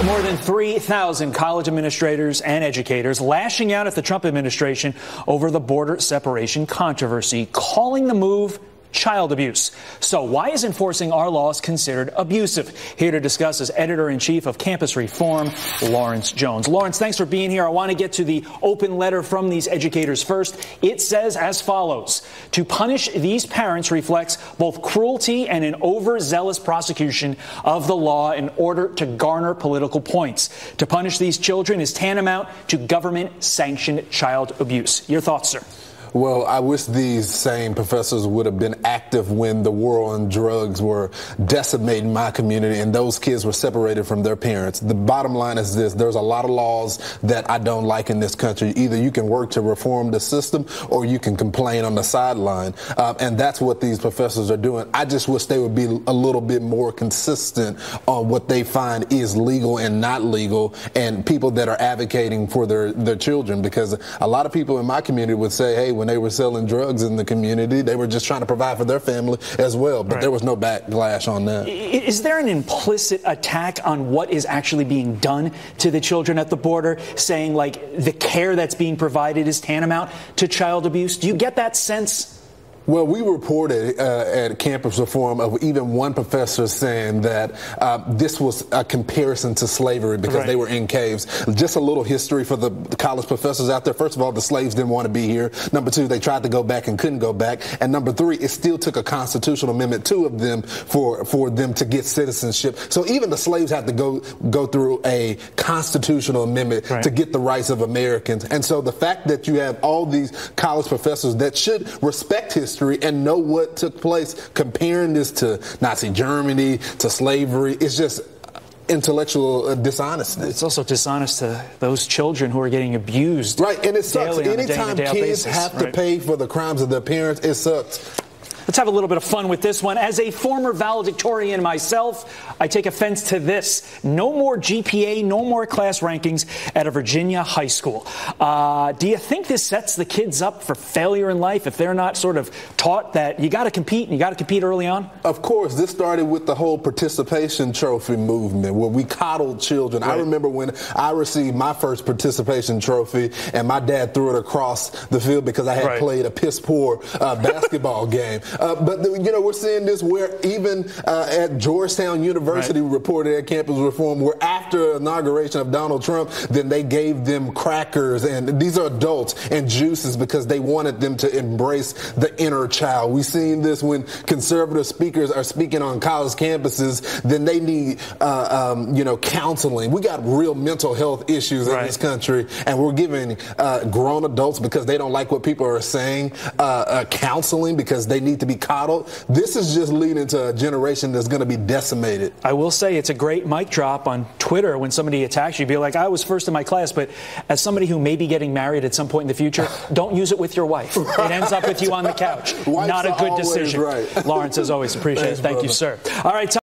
More than 3,000 college administrators and educators lashing out at the Trump administration over the border separation controversy, calling the move child abuse. So why is enforcing our laws considered abusive? Here to discuss is editor-in-chief of Campus Reform, Lawrence Jones. Lawrence, thanks for being here. I want to get to the open letter from these educators first. It says as follows: to punish these parents reflects both cruelty and an overzealous prosecution of the law in order to garner political points. To punish these children is tantamount to government-sanctioned child abuse. Your thoughts, sir? Well, I wish these same professors would have been active when the war on drugs were decimating my community and those kids were separated from their parents. The bottom line is this: there's a lot of laws that I don't like in this country. Either you can work to reform the system or you can complain on the sideline. And that's what these professors are doing. I just wish they would be a little bit more consistent on what they find is legal and not legal, and people that are advocating for their children. Because a lot of people in my community would say, hey, when they were selling drugs in the community, they were just trying to provide for their family as well. But there was no backlash on that. Is there an implicit attack on what is actually being done to the children at the border, saying like the care that's being provided is tantamount to child abuse? Do you get that sense? Well, we reported at Campus Reform of even one professor saying that this was a comparison to slavery because they were in caves. Just a little history for the college professors out there. First of all, the slaves didn't want to be here. Number two, they tried to go back and couldn't go back. And number three, it still took a constitutional amendment, two of them, for them to get citizenship. So even the slaves had to go through a constitutional amendment to get the rights of Americans. And so the fact that you have all these college professors that should respect history and know what took place, comparing this to Nazi Germany, to slavery, it's just intellectual dishonesty. It's also dishonest to those children who are getting abused. Right, and it sucks. Anytime kids basis, have to pay for the crimes of their parents, it sucks. Let's have a little bit of fun with this one. As a former valedictorian myself, I take offense to this. No more GPA, no more class rankings at a Virginia high school. Do you think this sets the kids up for failure in life if they're not sort of taught that you got to compete and you got to compete early on? Of course. This started with the whole participation trophy movement where we coddled children. I remember when I received my first participation trophy and my dad threw it across the field because I had played a piss poor basketball game. But, we're seeing this where even at Georgetown University reported at Campus Reform, where after inauguration of Donald Trump, then they gave them crackers, and these are adults, and juices because they wanted them to embrace the inner child. We've seen this when conservative speakers are speaking on college campuses, then they need, counseling. We got real mental health issues in this country, and we're giving grown adults, because they don't like what people are saying, counseling because they need to be coddled. This is just leading to a generation that's going to be decimated. I will say it's a great mic drop on Twitter when somebody attacks you. Be like, I was first in my class, but as somebody who may be getting married at some point in the future, don't use it with your wife. It ends up with you on the couch. Not a good decision. Lawrence, as always, appreciate it. Thank you, sir. All right.